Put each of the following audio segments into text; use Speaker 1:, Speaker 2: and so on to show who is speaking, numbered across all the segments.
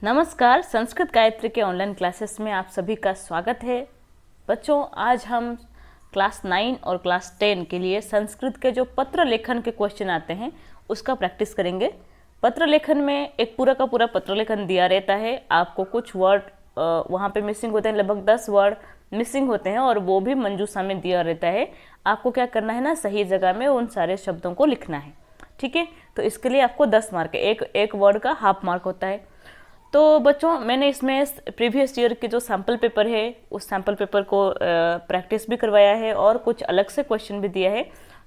Speaker 1: नमस्कार, संस्कृत गायत्री के online classes में आप सभी का स्वागत है। बच्चों, आज हम क्लास 9 और क्लास 10 के लिए संस्कृत के जो पत्र लेखन के क्वेश्चन आते हैं उसका प्रैक्टिस करेंगे। पत्र लेखन में एक पूरा का पूरा पत्र लेखन दिया रहता है। आपको कुछ वर्ड वहाँ पे मिसिंग होते हैं, लगभग 10 वर्ड मिसिंग होते हैं और वो भी मंजूषा में दिया रहता है। आपको क्या करना है ना, सही जगह में उन सारे शब्दों को लिखना है। ठीक है, तो इसके लिए आपको 10 मार्क है। एक वर्ड का हाफ मार्क होता है। तो बच्चों, मैंने इसमें प्रीवियस ईयर के जो सैम्पल पेपर है उस सैम्पल पेपर को प्रैक्टिस भी करवाया है और कुछ अलग से क्वेश्चन भी दिया है।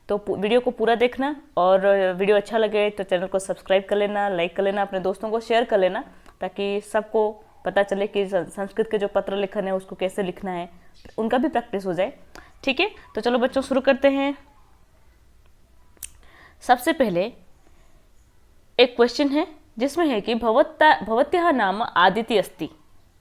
Speaker 1: तो वीडियो को पूरा देखना, और वीडियो अच्छा लगे तो चैनल को सब्सक्राइब कर लेना, लाइक कर लेना, अपने दोस्तों को शेयर कर लेना, ताकि सबको पता चले कि संस्कृत के जो पत्र लेखन है उसको कैसे लिखना है, उनका भी प्रैक्टिस हो जाए। ठीक है, तो चलो बच्चों शुरू करते हैं। सबसे पहले एक क्वेश्चन है जिसमें है कि भवत्याः नाम आदिति अस्ति।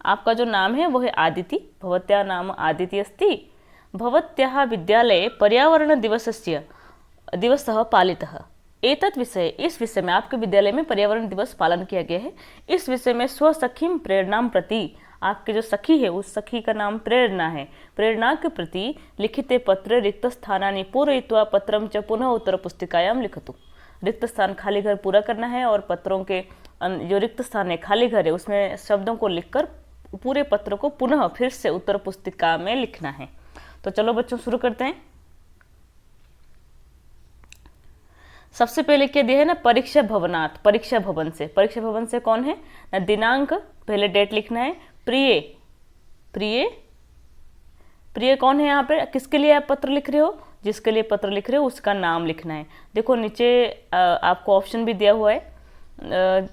Speaker 1: आपका जो नाम है वो है आदिति। भवत्याः नाम आदिति अस्ति। भवत्याः विद्यालये पर्यावरण दिवसः पालितः। एतत् विषय, इस विषय में आपके विद्यालय में पर्यावरण दिवस पालन किया गया है। इस विषय में स्वसखीं प्रेरणां प्रति, आपके जो सखी है उस सखी का नाम प्रेरणा है, प्रेरणा के प्रति लिखिते पत्र रिक्त स्थानानि पूरयित्वा पत्रं च पुनः उत्तर पुस्तिकायां लिखतु। रिक्त स्थान खाली घर पूरा करना है और पत्रों के जो रिक्त स्थान है, खाली घर है, उसमें शब्दों को लिखकर पूरे पत्र को पुनः फिर से उत्तर पुस्तिका में लिखना है। तो चलो बच्चों शुरू करते हैं। सबसे पहले क्या दिया है ना, परीक्षा भवनात्, परीक्षा भवन से। परीक्षा भवन से कौन है ना, दिनांक, पहले डेट लिखना है। प्रिय, प्रिय, प्रिय कौन है यहाँ पे, किसके लिए आप पत्र लिख रहे हो, जिसके लिए पत्र लिख रहे हो उसका नाम लिखना है। देखो नीचे आपको ऑप्शन भी दिया हुआ है।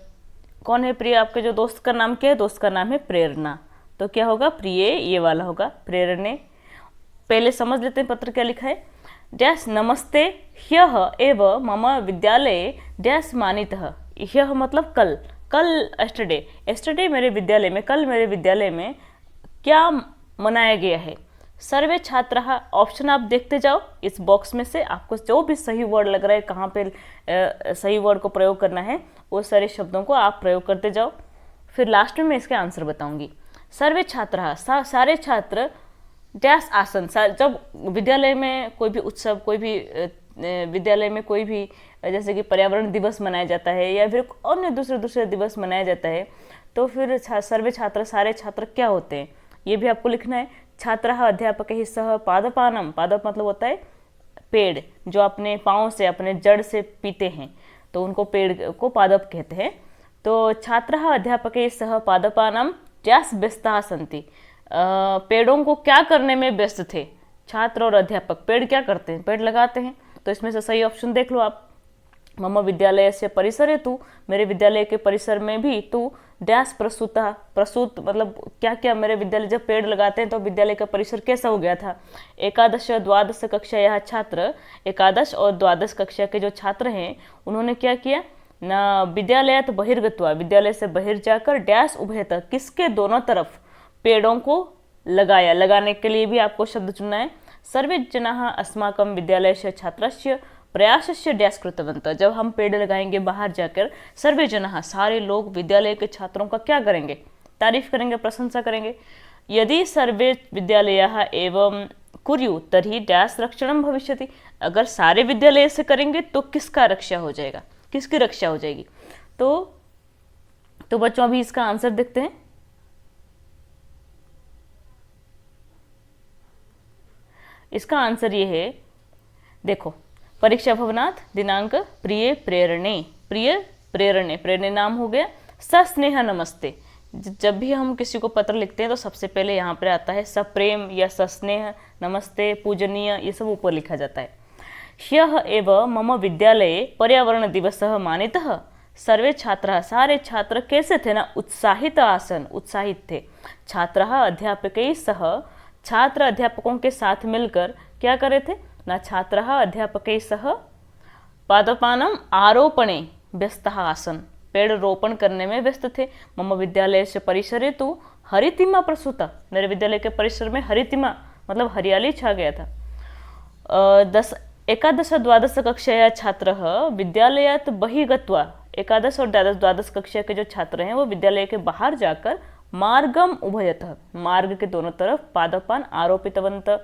Speaker 1: कौन है प्रिय, आपके जो दोस्त का नाम क्या है, दोस्त का नाम है प्रेरणा। तो क्या होगा, प्रिय ये वाला होगा, प्रेरणे। पहले समझ लेते हैं पत्र क्या लिखा है। डैश नमस्ते ह्यः एव मम विद्यालये डैश मानितः। ह्यः मतलब कल, कल एस्टरडे, एस्टरडे मेरे विद्यालय में, कल मेरे विद्यालय में क्या मनाया गया है। सर्वे छात्राः, ऑप्शन आप देखते जाओ इस बॉक्स में से, आपको जो भी सही वर्ड लग रहा है, कहाँ पे सही वर्ड को प्रयोग करना है, वो सारे शब्दों को आप प्रयोग करते जाओ। फिर लास्ट में मैं इसके आंसर बताऊंगी। सर्वे छात्राः, सारे छात्र डैश आसन। जब विद्यालय में कोई भी उत्सव, कोई भी विद्यालय में कोई भी जैसे कि पर्यावरण दिवस मनाया जाता है या फिर अन्य दूसरे दिवस मनाया जाता है, तो फिर सर्वे छात्र, सारे छात्र क्या होते हैं ये भी आपको लिखना है। छात्रः अध्यापकैः सह पादपानम, पादप मतलब होता है पेड़, जो अपने पाँव से, अपने जड़ से पीते हैं, तो उनको पेड़ को पादप कहते हैं। तो छात्रः अध्यापकैः सह पादपानम डैश व्यस्ताः सन्ति। पेड़ों को क्या करने में व्यस्त थे छात्र और अध्यापक। पेड़ क्या करते हैं, पेड़ लगाते हैं। तो इसमें से सही ऑप्शन देख लो आप। मम विद्यालय से परिसरे तू, मेरे विद्यालय के परिसर में भी तू डैश प्रसूता, प्रसूत मतलब क्या क्या, मेरे विद्यालय जब पेड़ लगाते हैं तो विद्यालय का परिसर कैसा हो गया था। एकादश द्वादश कक्षायाः छात्र, एकादश और द्वादश कक्षा के जो छात्र हैं उन्होंने क्या किया ना, विद्यालयात् बहिर्गत्वा, विद्यालय से बहिर जाकर डैश उभयतः, किसके दोनों तरफ पेड़ों को लगाया। लगाने के लिए भी आपको शब्द चुनना है। सर्वे जनाः अस्माकं विद्यालयस्य छात्रस्य प्रयासस्य डैश कृतवन्तः। जब हम पेड़ लगाएंगे बाहर जाकर, सर्वे जनाः, सारे लोग विद्यालय के छात्रों का क्या करेंगे, तारीफ करेंगे, प्रशंसा करेंगे। यदि सर्वे विद्यालयाः एवं कुर्युः तर्हि डैश रक्षणं भविष्यति। अगर सारे विद्यालय से करेंगे तो किसका रक्षा हो जाएगा, किसकी रक्षा हो जाएगी। तो बच्चों अभी इसका आंसर देखते हैं। इसका आंसर ये है, देखो, परीक्षा भवनात्, दिनांक प्रिय प्रेरणे, प्रिय प्रेरणे, प्रेरणे नाम हो गया। सस्नेह नमस्ते, जब भी हम किसी को पत्र लिखते हैं तो सबसे पहले यहाँ पर आता है सप्रेम या सस्नेह नमस्ते, पूजनीय, ये सब ऊपर लिखा जाता है। ह्यः एव मम विद्यालये पर्यावरण दिवसः मानितः। सर्वे छात्राः, सारे छात्र कैसे थे ना, उत्साहित आसन, उत्साहित थे। छात्राः अध्यापकैः सह, छात्र अध्यापकों के साथ मिलकर क्या करे थे ना, छात्रः अध्यापकैः सह पादपानां आरोपणे व्यस्तः आसन, पेड़ रोपण करने में व्यस्त थे। मम विद्यालय से परिसरे तु हरितिमा प्रसूता, मेरे विद्यालय के परिसर में हरितिमा मतलब हरियाली छा गया था। एकादश द्वादश कक्षाया छात्रः विद्यालयात् बहिः गत्वा, एकादश और द्वादश कक्षा के जो छात्र हैं वो विद्यालय के बाहर जाकर मार्गम उभयतः, मार्ग के दोनों तरफ पादपान आरोपितवन्तः।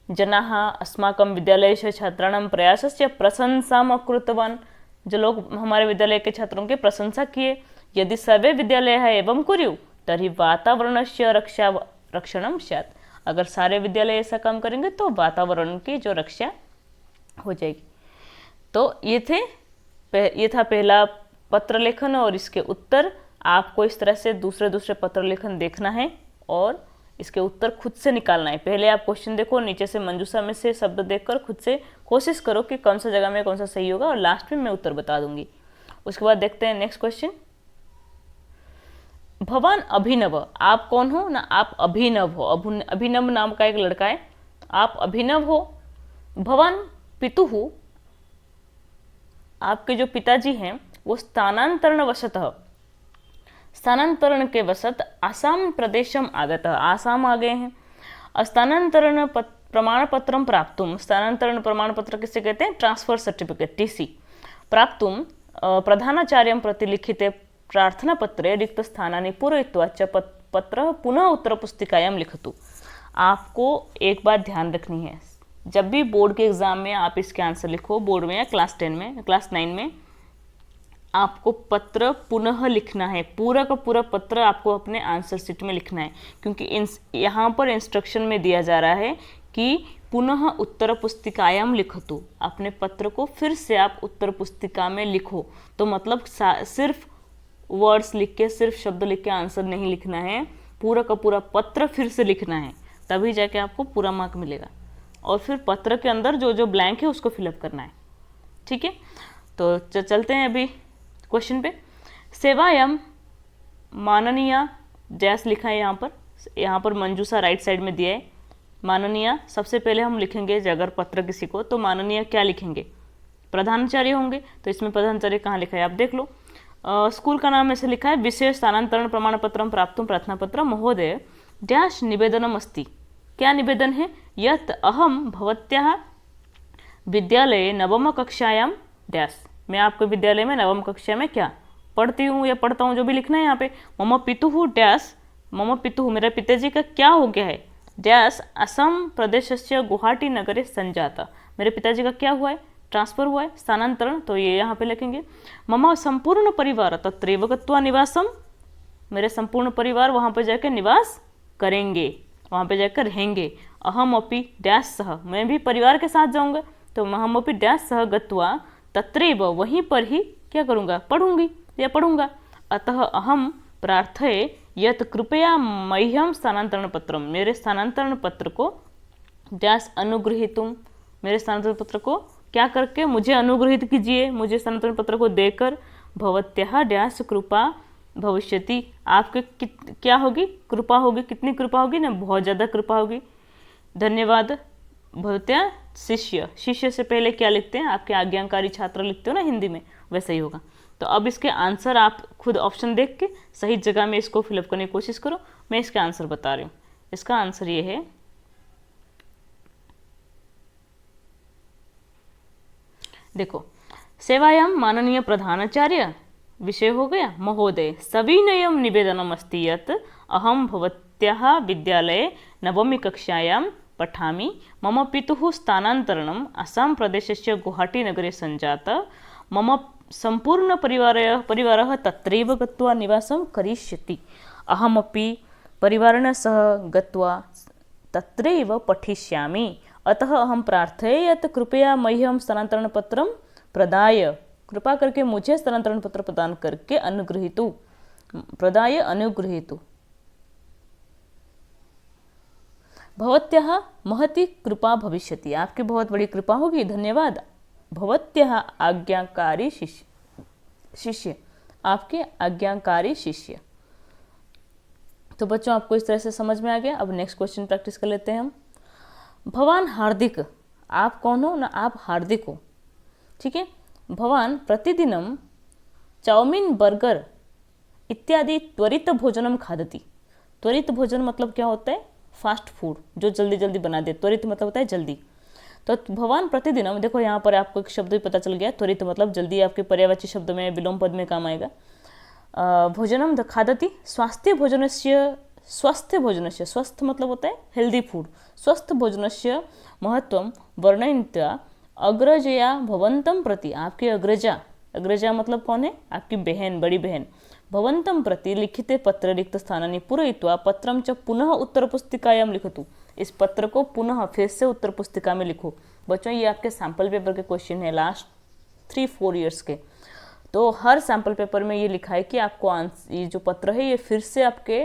Speaker 1: जनाः अस्माकं विद्यालयस्य छात्राणां प्रयासस्य प्रशंसाम् अकृतवान्, जो लोग हमारे विद्यालय के छात्रों की प्रशंसा किए। यदि सर्वे विद्यालयाः एवं कुर्युः तर्हि वातावरणस्य रक्षणं स्यात्, अगर सारे विद्यालय ऐसा काम करेंगे तो वातावरण की जो रक्षा हो जाएगी। तो ये था पहला पत्र लेखन और इसके उत्तर। आपको इस तरह से दूसरे पत्र लेखन देखना है और इसके उत्तर खुद से निकालना है। पहले आप क्वेश्चन देखो, नीचे से मंजूषा में से शब्द देखकर खुद से कोशिश करो कि कौन सा जगह में कौन सा सही होगा, और लास्ट में मैं उत्तर बता दूंगी। उसके बाद देखते हैं नेक्स्ट क्वेश्चन। भवान अभिनव, आप कौन हो ना, आप अभिनव हो। अभिनव नाम का एक लड़का है, आप अभिनव हो। भवान पितुः, आपके जो पिताजी हैं वो स्थानांतरण वशतः, स्थानांतरण के वशत आसाम प्रदेशम आगतः, आसाम आ गए हैं। स्थानांतरण प्रमाण पत्रम प्राप्तुम, स्थानांतरण प्रमाण पत्र किसे कहते हैं, ट्रांसफर सर्टिफिकेट टीसी। प्राप्तुम प्रधानाचार्यं प्रति लिखिते प्रार्थना पत्रे रिक्त स्थानानि पूरयित्वा च पत्र पुनः उत्तर पुस्तिकायां लिखतु। आपको एक बात ध्यान रखनी है, जब भी बोर्ड के एग्जाम में आप इसके आंसर लिखो, बोर्ड में या क्लास 10 में, क्लास 9 में, आपको पत्र पुनः लिखना है। पूरा का पूरा पत्र आपको अपने आंसर शीट में लिखना है, क्योंकि यहाँ पर इंस्ट्रक्शन में दिया जा रहा है कि पुनः उत्तर पुस्तिकायाम लिखतु, अपने पत्र को फिर से आप उत्तर पुस्तिका में लिखो। तो मतलब सिर्फ वर्ड्स लिख के, सिर्फ शब्द लिख के आंसर नहीं लिखना है, पूरा का पूरा पत्र फिर से लिखना है, तभी जाके आपको पूरा मार्क मिलेगा। और फिर पत्र के अंदर जो जो ब्लैंक है उसको फिलअप करना है। ठीक है, तो चलते हैं अभी क्वेश्चन पे। सेवायम माननीय जैस लिखा है यहाँ पर मंजूषा राइट साइड में दिया है। माननीय सबसे पहले हम लिखेंगे, अगर पत्र किसी को, तो माननीय क्या लिखेंगे, प्रधानाचार्य होंगे। तो इसमें प्रधानाचार्य कहाँ लिखा है आप देख लो। स्कूल का नाम ऐसे लिखा है, विशेष स्थानांतरण प्रमाण पत्रम प्राप्तुम प्रार्थना पत्र महोदय डैश निवेदनम अस्ति। क्या निवेदन है, यत् अहम भवत्याः विद्यालये नवम कक्षायां डैश, मैं आपके विद्यालय में नवम कक्षा में क्या पढ़ती हूँ या पढ़ता हूँ, जो भी लिखना है यहाँ पे। मम पितुः डैश, मम पितुः मेरे पिताजी का क्या हो गया है, डैश असम प्रदेशस्य गुवाहाटी नगरे संजाता, मेरे पिताजी का क्या हुआ है, ट्रांसफर हुआ है, स्थानांतरण, तो ये यहाँ पे लिखेंगे। मम संपूर्ण परिवार तत्रैव गत्वा निवासम, मेरे संपूर्ण परिवार वहाँ पर जाकर निवास करेंगे, वहाँ पे जाकर रहेंगे। अहम अपि डैश सह, मैं भी परिवार के साथ जाऊँगा, तो अहम अपि डैश सह गत्वा तत्रैव, वहीं पर ही क्या करूँगा, पढ़ूंगी या पढ़ूंगा। अतः अहम प्रार्थये यत् कृपया मह्यम स्थानांतरण पत्रम, मेरे स्थानांतरण पत्र को डैश अनुगृहीतुम, मेरे स्थानांतरण पत्र को क्या करके मुझे अनुग्रहित कीजिए, मुझे स्थानांतरण पत्र को देकर। भवत्याः डैश कृपा भविष्यति, आपके क्या होगी, कृपा होगी, कितनी कृपा होगी ना, बहुत ज़्यादा कृपा होगी। धन्यवाद भवत्या शिष्य, शिष्य से पहले क्या लिखते हैं, आपके आज्ञाकारी छात्र लिखते हो ना हिंदी में, वैसा ही होगा। तो अब इसके आंसर आप खुद ऑप्शन देख के सही जगह में इसको फिलअप करने की कोशिश करो। मैं इसका आंसर बता रही हूँ। इसका आंसर ये है, देखो, सेवायाम माननीय प्रधानाचार्य, विषय हो गया महोदय, सविनयम निवेदनम अस्ति यत् अहम भवत्याः विद्यालये नवमी कक्षायां पठामि। मम पितुः स्थानान्तरणम् अस्सां प्रदेशस्य गुवाहाटी नगरे सञ्जात। मम संपूर्ण परिवारः तत्रैव गत्वा निवासं करिष्यति। अहमपि परिवारेण सह गत्वा तत्रैव पठिष्यामि। अतः अहम प्रार्थये यत् कृपया मह्यं स्थानांतरण पत्रं प्रदाय, कृपा करके मुझे स्थानांतरण पत्र प्रदान करके अनुगृहीतु, प्रदाय अनुगृहीतु। भवत्याः महती कृपा भविष्यति, आपकी बहुत बड़ी कृपा होगी। धन्यवाद भवत्याः आज्ञाकारी शिष्य, आपके आज्ञाकारी शिष्य। तो बच्चों आपको इस तरह से समझ में आ गया। अब नेक्स्ट क्वेश्चन प्रैक्टिस कर लेते हैं हम। भवान हार्दिक, आप कौन हो ना, आप हार्दिक हो। ठीक है, भवान प्रतिदिनं चाउमीन बर्गर इत्यादि त्वरित भोजनम खादति। त्वरित भोजन मतलब क्या होता है, फास्ट फूड, जो जल्दी जल्दी बना दे। त्वरित मतलब होता है जल्दी। तो भवान प्रतिदिनम, देखो यहाँ पर आपको एक शब्द भी पता चल गया, त्वरित मतलब जल्दी आपके पर्यायवाची शब्द में विलोम पद में काम आएगा। भोजनम खादति स्वास्थ्य भोजनस्य, स्वस्थ भोजनस्य, स्वस्थ मतलब होता है हेल्दी फूड, स्वस्थ भोजनस्य महत्वम वर्णयित्वा अग्रजया भवंतम प्रति, आपकी अग्रजा, अग्रजा मतलब कौन है, आपकी बहन, बड़ी बहन, भवंतम प्रति लिखिते पत्र रिक्त स्थानानि पूरयित्वा पत्रम च पुनः उत्तर पुस्तिकायां लिखतु, इस पत्र को पुनः फिर से उत्तर पुस्तिका में लिखो। बच्चों ये आपके सैम्पल पेपर के क्वेश्चन है लास्ट 3-4 ईयर्स के, तो हर सैम्पल पेपर में ये लिखा है कि आपको ये जो पत्र है ये फिर से आपके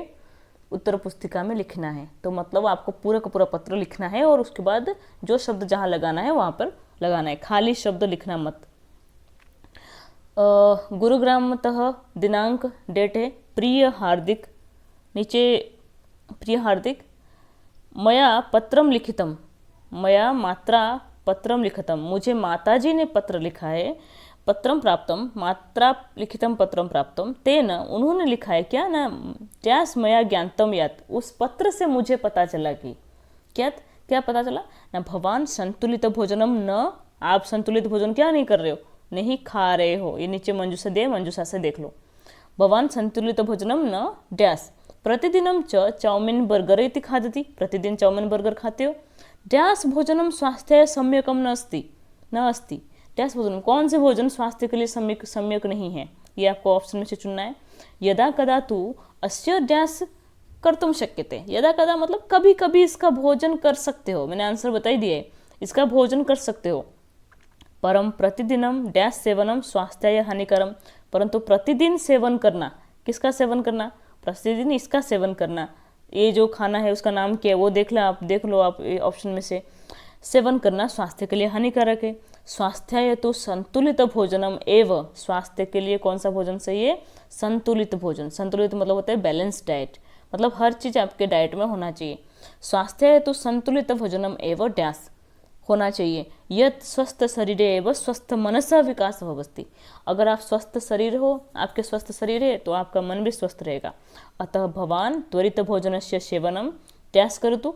Speaker 1: उत्तर पुस्तिका में लिखना है। तो मतलब आपको पूरा का पूरा पत्र लिखना है और उसके बाद जो शब्द जहाँ लगाना है वहाँ पर लगाना है, खाली शब्द लिखना मत। गुरुग्रामतः दिनांक, डेट है प्रिय हार्दिक, नीचे प्रिय हार्दिक, मया पत्रम लिखितम, मया मात्रा पत्रम लिखितम, मुझे माताजी ने पत्र लिखा है, पत्रम प्राप्तम, मात्रा लिखितम पत्रम प्राप्तम, तेन उन्होंने लिखा है क्या ना, जैस मया ज्ञातम यात, उस पत्र से मुझे पता चला कि क्या पता चला ना, भवान संतुलित भोजनम न, आप संतुलित भोजन क्या नहीं कर रहे हो, नहीं खा रहे हो, ये नीचे मंजूषा दे, मंजूषा से देख लो, भवान संतुलित भोजनम न डैश प्रतिदिनम च चाउमीन बर्गर इति खादति, प्रतिदिन चाउमीन बर्गर खाते हो, डैश भोजनम स्वास्थ्य सम्यकम न अस्ति, डैश भोजन, कौन से भोजन स्वास्थ्य के लिए सम्यक नहीं है, ये आपको ऑप्शन में से चुनना है। यदा कदा तू अस्य डैश कर्तुम शक्यते, यदा कदा मतलब कभी कभी इसका भोजन कर सकते हो, मैंने आंसर बता ही दिया है, इसका भोजन कर सकते हो। परम प्रतिदिनम डैश सेवनम स्वास्थ्याय हानिकरम, परंतु प्रतिदिन सेवन करना, किसका सेवन करना, प्रतिदिन इसका सेवन करना, ये जो खाना है उसका नाम क्या है वो देख लो आप ऑप्शन में से, सेवन करना स्वास्थ्य के लिए हानिकारक है। स्वास्थ्याय तो संतुलित भोजनम एवं, स्वास्थ्य के लिए कौन सा भोजन सही है, संतुलित भोजन, संतुलित मतलब होता है बैलेंस डाइट, मतलब हर चीज आपके डाइट में होना चाहिए। स्वास्थ्याय तो संतुलित भोजनम एवं डैश होना चाहिए, यत् स्वस्थ शरीर एवं स्वस्थ मनसा विकास भवस्ति, अगर आप स्वस्थ शरीर हो, आपके स्वस्थ शरीर है तो आपका मन भी स्वस्थ रहेगा। अतः भवान त्वरित भोजनस्य सेवनम डैश करतु,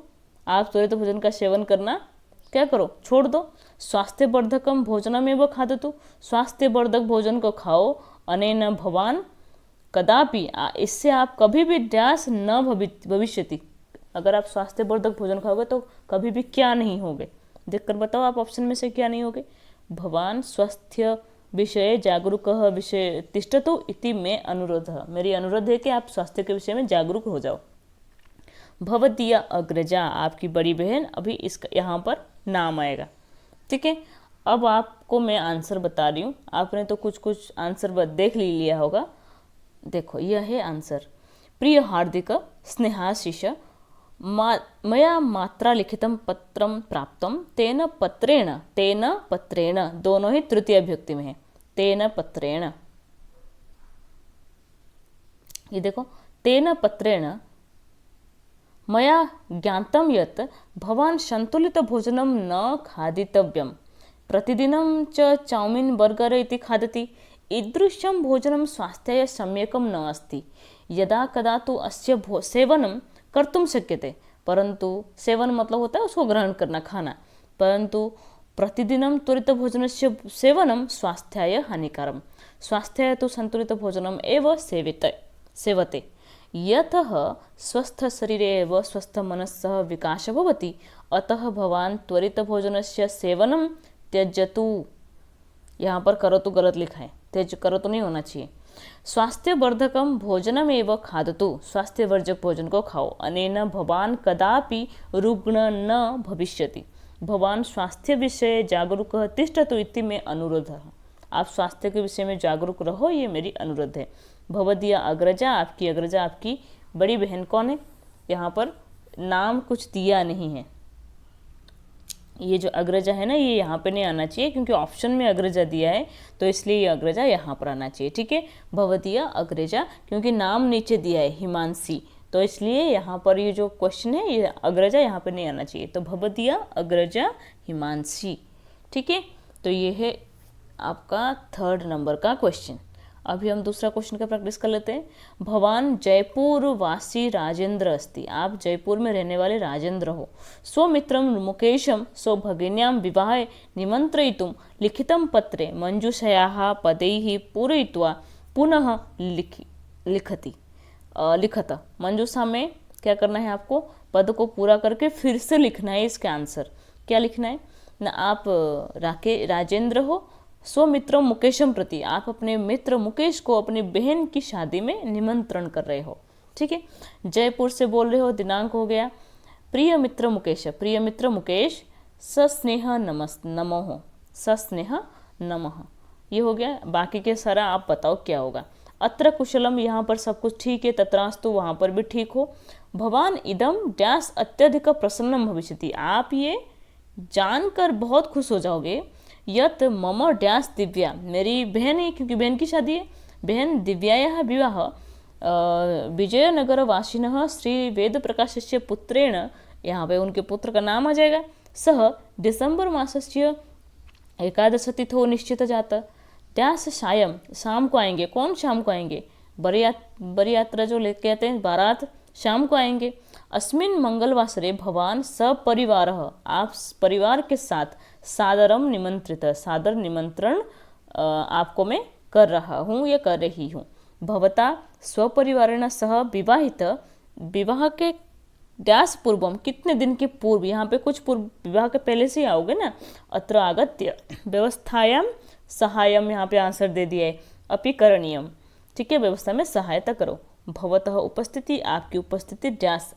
Speaker 1: आप त्वरित भोजन का सेवन करना क्या करो, छोड़ दो। स्वास्थ्य वर्धकम भोजनम एवं खादतु, स्वास्थ्य वर्धक भोजन को खाओ। अनेन भवान कदापि, इससे आप कभी भी डैश न भविष्यति, अगर आप स्वास्थ्य वर्धक भोजन खाओगे तो कभी भी क्या नहीं होगे, देखकर बताओ आप ऑप्शन में से क्या नहीं होगे। भवान स्वास्थ्य विषय जागरूक विषय तिष्ठतु इति में अनुरोध, मेरी अनुरोध है कि आप स्वास्थ्य के विषय में जागरूक हो जाओ। भवदीया अग्रजा, आपकी बड़ी बहन, अभी इसका यहाँ पर नाम आएगा, ठीक है। अब आपको मैं आंसर बता रही हूँ, आपने तो कुछ आंसर देख लिया होगा, देखो यह है आंसर। प्रिय हार्दिक स्नेहाशीष मया मात्रा लिखितम पत्रम प्राप्तम, तेन पत्रेण, दोनों ही तृतीय विभक्ति में है, तेन पत्रेण, ये देखो तेन पत्रेण मया ज्ञातम यत् भवान संतुलित भोजनम न खादितव्यम, प्रतिदिनं च चाउमीन बर्गर इति खादति, ईदृशं भोजनं स्वास्थ्याय सम्यकं न अस्ति, यदा कदा तु अस्य सेवनं कर्तुम शक्यते, परंतु सेवन मतलब होता है उसको ग्रहण करना, खाना, परंतु प्रतिदिनं त्वरित भोजनस्य सेवनं स्वास्थ्याय हानिकारम, स्वास्थ्याय तो संतुलित भोजनम एव सेवते, यतः स्वस्थ शरीरे एव स्वस्थ मनसः विकासः भवति, अतः भवान त्वरित भोजनस्य सेवनं त्यजतु, यहाँ पर करो तो गलत लिखा है, त्यज करो तो नहीं होना चाहिए। स्वास्थ्य वर्धकम भोजनम एव खादतु, स्वास्थ्य वर्धक भोजन को खाओ। अनेन भवान कदापि रुग्ण न भविष्यति, भवान स्वास्थ्य विषये जागरूक तिष्ठतु इति में अनुरोध, आप स्वास्थ्य के विषय में जागरूक रहो, ये मेरी अनुरोध है। भवदीया अग्रजा, आपकी अग्रजा, आपकी बड़ी बहन कौन है, यहाँ पर नाम कुछ दिया नहीं है, ये जो अग्रजा है ना ये यहाँ पे नहीं आना चाहिए, क्योंकि ऑप्शन में अग्रजा दिया है तो इसलिए ये अग्रजा यहाँ पर आना चाहिए, ठीक है। भवदीया अग्रजा, क्योंकि नाम नीचे दिया है हिमांशी, तो इसलिए यहाँ पर ये जो क्वेश्चन है ये अग्रजा यहाँ पर नहीं आना चाहिए, तो भवदीया अग्रजा हिमांशी, ठीक है। तो ये है आपका 3rd नंबर का क्वेश्चन। अभी हम दूसरा क्वेश्चन का प्रैक्टिस कर लेते हैं। भवान जयपुर वासी राजेंद्र अस्ति, आप जयपुर में रहने वाले राजेंद्र हो। स्वमित्रम मुकेशम स्वभगिन्यां विवाहे निमंत्रयितुं लिखितं पत्रे मंजूषयाः पदैः पूरयित्वा पुनः लिखत। मंजूषा में क्या करना है आपको, पद को पूरा करके फिर से लिखना है। इसका आंसर क्या लिखना है ना, आप राजेंद्र हो, स्वमित्र मुकेशम प्रति, आप अपने मित्र मुकेश को अपनी बहन की शादी में निमंत्रण कर रहे हो। ठीक है, जयपुर से बोल रहे हो, दिनांक हो गया। प्रिय मित्र मुकेश, प्रिय मित्र मुकेश, सस्नेह नमो, सस्नेह नमः, ये हो गया। बाकी के सारा आप बताओ क्या होगा। अत्र कुशलम, यहाँ पर सब कुछ ठीक है, तत्रास्तु वहाँ पर भी ठीक हो। भवान इदम डैश अत्यधिक प्रसन्नम भविष्यति, आप ये जानकर बहुत खुश हो जाओगे। यत मम डैश दिव्या, मेरी बहन है, क्योंकि बहन की शादी है, बहन दिव्यायाः विवाह विजयनगर वासिनः श्री वेद प्रकाशस्य पुत्रेण, यहाँ पे उनके पुत्र का नाम आ जाएगा, सह डिसेंबर मासस्य एकादश तिथो निश्चित जाता। डैश सायं, शाम को आएंगे। कौन शाम को आएंगे, बरियात्रा जो लेके आते हैं, बारात, शाम को आएंगे। अस्मिन मंगलवासरे भवान सपरिवारः, आप परिवार के साथ, सादरम निमंत्रित, सादर निमंत्रण आपको मैं कर रहा हूँ या कर रही हूँ। भवता स्वपरिवारेण सह विवाहित, विवाह के डैश पूर्वम, कितने दिन के पूर्व, यहाँ पे कुछ पूर्व, विवाह के पहले से ही आओगे ना। अत्र आगत्य व्यवस्थायाम सहायम, यहाँ पे आंसर दे दिया है, अपि करणीयम। ठीक है, व्यवस्था में सहायता करो। भवतः उपस्थिति, आपकी उपस्थिति, डैश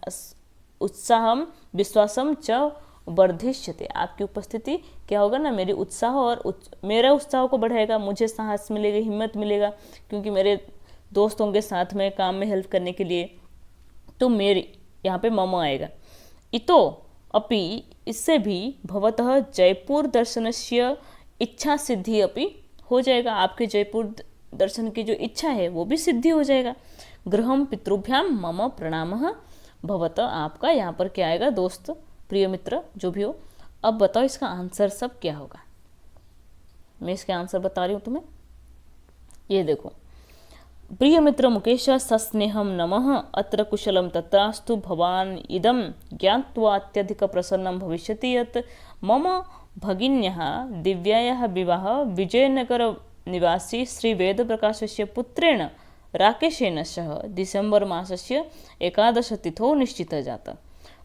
Speaker 1: उत्साहम विश्वासम च वर्धिष्यते, आपकी उपस्थिति क्या होगा ना, मेरी उत्साह और मेरा उत्साह को बढ़ाएगा, मुझे साहस मिलेगा, हिम्मत मिलेगा, क्योंकि मेरे दोस्तों के साथ में काम में हेल्प करने के लिए। तो मेरी यहाँ पे मम आएगा। इतो अपि, इससे भी, भवतः जयपुर दर्शनस्य इच्छा सिद्धि अपि हो जाएगा, आपके जयपुर दर्शन की जो इच्छा है वो भी सिद्धि हो जाएगा। गृहम पितृभ्याम मम प्रणामः भवतः, आपका यहाँ पर क्या आएगा, दोस्त, प्रिय मित्र, जो भी हो। अब बताओ इसका आंसर सब क्या होगा। मैं इसके आंसर बता रही हूँ तुम्हें, ये देखो। प्रिय मित्र मुकेश सस्नेहम नमः, अत्र कुशलम तत्रास्तु, भवान इदम ज्ञात्वा अत्यधिक प्रसन्नं भविष्यति यत् मम भगिन्यः दिव्यायाः विवाह विजयनगर निवासी श्री वेद प्रकाशस्य पुत्रेण राकेशेन सह डिसेंबर मासस्य एकादश तिथौ निश्चितः जातः।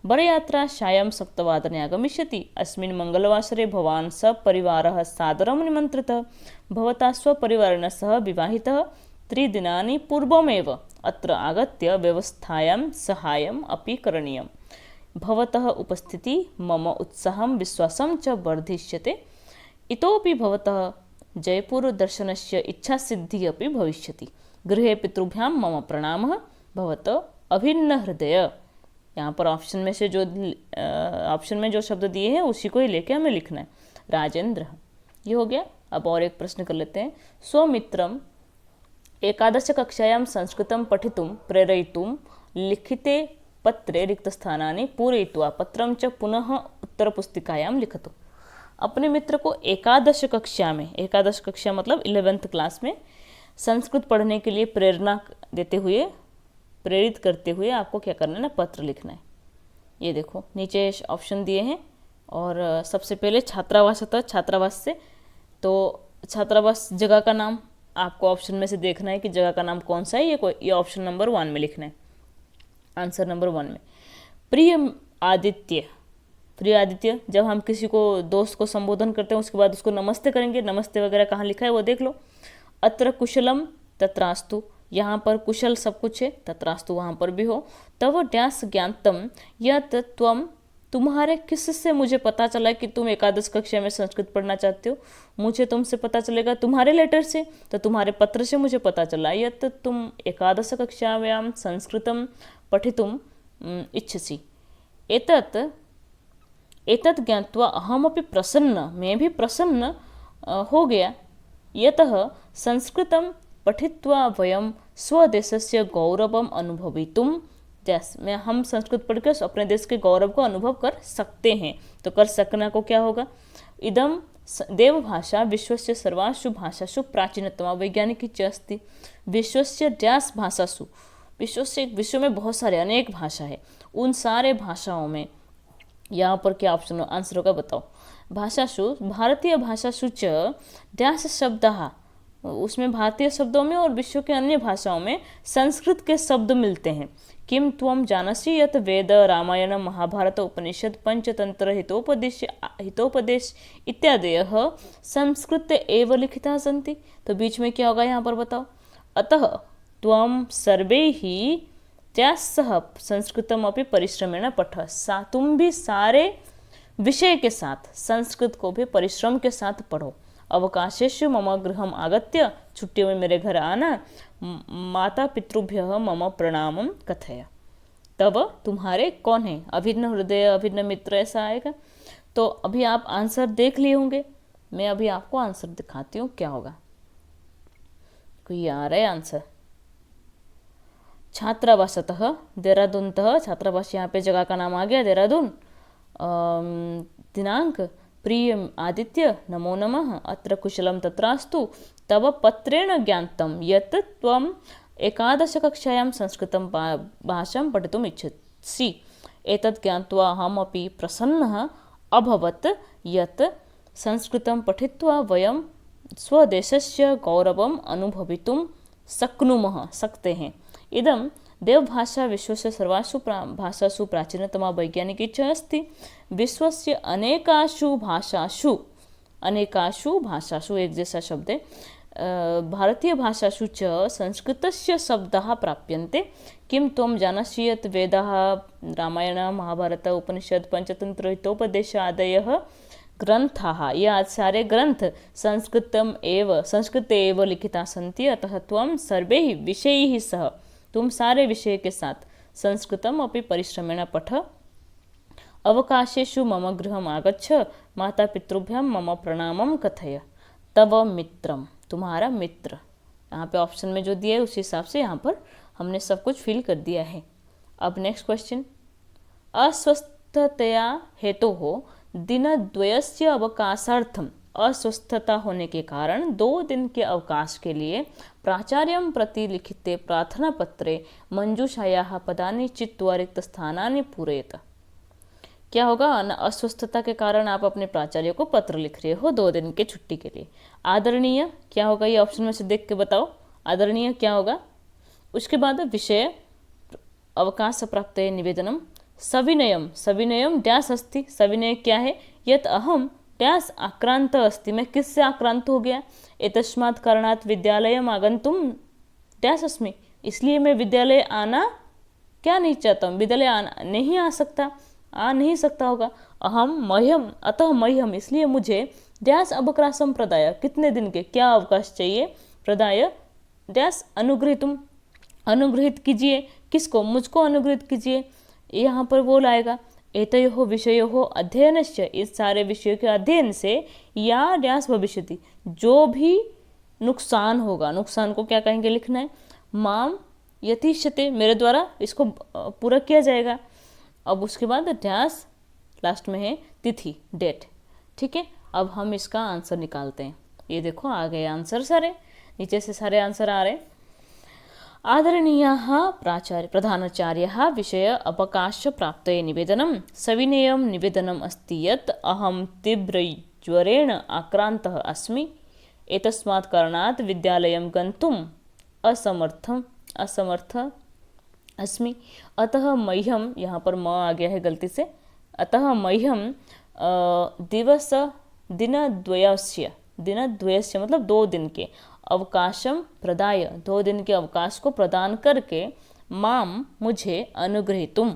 Speaker 1: बरयात्रा सायं 7 आगमिष्यति। अस्मिन् मंगलवासरे भवान् सपरिवारः सादरं निमन्त्रितः। भवता स्वपरिवारेण सह विवाहितः 3 दिनानि पूर्वमेव अत्र आगत्य व्यवस्थायां सहायम् अपि करणीयम्। भवतः उपस्थिति मम उत्साहं विश्वासं च वर्धिष्यते। इतोपि भवतः जयपुर दर्शनस्य इच्छासिद्धिः अपि भविष्यति। गृहे पितृभ्यां मम प्रणामः। भवतः अभिन्न हृदय, यहाँ पर ऑप्शन में जो शब्द दिए हैं उसी को ही लेके हमें लिखना है। राजेंद्र, ये हो गया। अब और एक प्रश्न कर लेते हैं। स्वमित्रम एकादश कक्षायां संस्कृतं पठितुं प्रेरयितुं लिखिते पत्रे रिक्तस्थानानि पूरयित्वा पत्रं च पुनः उत्तरपुस्तिकायां लिखतु। अपने मित्र को एकादश कक्षा मतलब 11th क्लास में संस्कृत पढ़ने के लिए प्रेरित करते हुए आपको क्या करना है ना, पत्र लिखना है। ये देखो नीचे ऑप्शन दिए हैं और सबसे पहले छात्रावास होता है। छात्रावास से तो छात्रावास जगह का नाम आपको ऑप्शन में से देखना है कि जगह का नाम कौन सा है। ये ऑप्शन नंबर 1 में लिखना है, आंसर नंबर 1 में। प्रिय आदित्य, जब हम किसी को दोस्त को संबोधन करते हैं उसके बाद उसको नमस्ते करेंगे। नमस्ते वगैरह कहाँ लिखा है वो देख लो। अत्र कुशलम तत्रास्तु, यहाँ पर कुशल सब कुछ है, तत्रास्तु वहाँ पर भी हो। तव डैश ज्ञातम यत् त्वम, तुम्हारे किससे मुझे पता चला कि तुम एकादश कक्षा में संस्कृत पढ़ना चाहते हो। मुझे तुमसे पता चलेगा तुम्हारे लेटर से, तो तुम्हारे पत्र से मुझे पता चला यत् तुम एकादश कक्षायां संस्कृतं पठितुम इच्छसि। एतत् ज्ञात्वा अहमपि प्रसन्न, मैं भी प्रसन्न हो गया। यतः संस्कृतं पठित्वा वयं स्वदेशस्य गौरवम् अनुभवितुं, जैसे हम संस्कृत पढ़कर अपने देश के गौरव को अनुभव कर सकते हैं। तो कर सकना को क्या होगा, इदम देवभाषा विश्वस्य सर्वासु भाषासु प्राचीनतमा वैज्ञानिकी च अस्ति। विश्वस्य डैश भाषासु, विश्व में बहुत सारे अनेक भाषा है, उन सारे भाषाओं में यहाँ पर क्या ऑप्शन आंसर होगा बताओ। भाषासु भारतीय भाषासु च डैश शब्दः, उसमें भारतीय शब्दों में और विश्व के अन्य भाषाओं में संस्कृत के शब्द मिलते हैं। किम त्वम जानसि यत वेद रामायण महाभारत उपनिषद पंचतंत्र हितोपदेश इत्यादयः संस्कृत एव लिखिता सन्ति। तो बीच में क्या होगा यहाँ पर बताओ। अतः त्वम सर्वैः तैस्सह संस्कृतम अपि परिश्रमेण पठ, तुम भी सारे विषय के साथ संस्कृत को भी परिश्रम के साथ पढ़ो। अवकाशेषु मम गृहम आगत्य, छुट्टियों में मेरे घर आना। माता पितृभ्यः मम प्रणामम कथय। तब तुम्हारे कौन है, अभिन्न हृदय अभिन्न मित्र, ऐसा आएगा। तो अभी आप आंसर देख लिए होंगे, मैं अभी आपको आंसर दिखाती हूँ क्या होगा। कोई आ रहा है आंसर। छात्रावासतः देहरादूनतः, छात्रावास यहाँ पे जगह का नाम आ गया देहरादून। दिनांक प्रिय आदित्य नमो नमः, अत्र कुशलं तत्रास्तु। तव पत्रेण ज्ञातं यत् त्वम् 11 कक्षायां संस्कृतं भाषां पठितुम् इच्छसि। एतत् ज्ञात्वा अहमपि प्रसन्नः अभवत् यत् संस्कृतं पठित्वा वयं स्वदेशस्य गौरवम् अनुभवितुं शक्नुमः हैं। इदं देवभाषा विश्वस्य सर्वासु भाषासु प्राचीनतमा वैज्ञानिकी च अस्ति। विश्वस्य अनेकासु भाषासु एक जैसा शब्द है। भारतीय भाषासु च संस्कृतस्य शब्दाः प्राप्यन्ते। किं त्वं जानसि यत् वेदाः रामायण महाभारत उपनिषद पंचतंत्र हितोपदेश आदयः ग्रंथाः, ये सारे ग्रंथ संस्कृते एव लिखिता सन्ति। अतः त्वं सर्वैः विषयैः सह, तुम सारे विषय के साथ संस्कृतम अपि परिश्रमेण पठ। अवकाशेषु मम गृहम आगच्छ, माता पितृभ्यां मम प्रणामम कथय। तव मित्रम, तुम्हारा मित्र, यहाँ पे ऑप्शन में जो दिया है उस हिसाब से यहाँ पर हमने सब कुछ फिल कर दिया है। अब नेक्स्ट क्वेश्चन। अस्वस्थतया हेतोः दिनद्वयस्य अवकाशार्थम, अस्वस्थता होने के कारण 2 दिन के अवकाश के लिए प्राचार्यं प्रति लिखिते प्रार्थना पत्रे मंजूषायाः पदानि चित्वा रिक्त स्थानानि पूरयेत। क्या होगा, अस्वस्थता के कारण आप अपने प्राचार्य को पत्र लिख रहे हो 2 दिन के छुट्टी के लिए। आदरणीय क्या होगा, ये ऑप्शन में से देख के बताओ आदरणीय क्या होगा। उसके बाद विषय अवकाश प्राप्त निवेदनम। सविनयम डैश अस्ति, सविनय क्या है, यत अहम डैश आक्रांत अस्ति, मैं किससे आक्रांत हो गया। एतस्मात् कारणात् विद्यालयम आगन्तुम डैश अस्मि, इसलिए मैं विद्यालय आना क्या नहीं चाहता हूँ, विद्यालय आना नहीं आ सकता होगा। अतः मह्यम, इसलिए मुझे डैश अवकाशम प्रदाय, कितने दिन के क्या अवकाश चाहिए, प्रदाय डैश अनुगृहीतुम, अनुगृहित कीजिए, किसको, मुझको अनुगृहित कीजिए। यहाँ पर वो लाएगा एतयोः विषयोः अध्ययनस्य, इस सारे विषयों के अध्ययन से या डैश भविष्यति, जो भी नुकसान होगा, नुकसान को क्या कहेंगे, लिखना है। माम यतिष्यते, मेरे द्वारा इसको पूरा किया जाएगा। अब उसके बाद डैश लास्ट में है तिथि, डेट। ठीक है, अब हम इसका आंसर निकालते हैं। ये देखो आ गए आंसर सारे, नीचे से सारे आंसर आ रहे। आदरणीयः प्रधानाचार्यः विषय अवकाश प्राप्तये निवेदनं। सविनयं निवेदनम् अस्ति यत् अहं तीव्रज्वरेण आक्रान्तः अस्मि, एतस्मात् कारणात् विद्यालयं गन्तुम् असमर्थ अस्मि। अतः मह्यम, यहाँ पर म आ गया है गलती से, अतः मह्यम दिनद्वयस्य मतलब 2 दिन के अवकाशम प्रदाय, 2 दिन के अवकाश को प्रदान करके माम मुझे अनुगृहीतुम,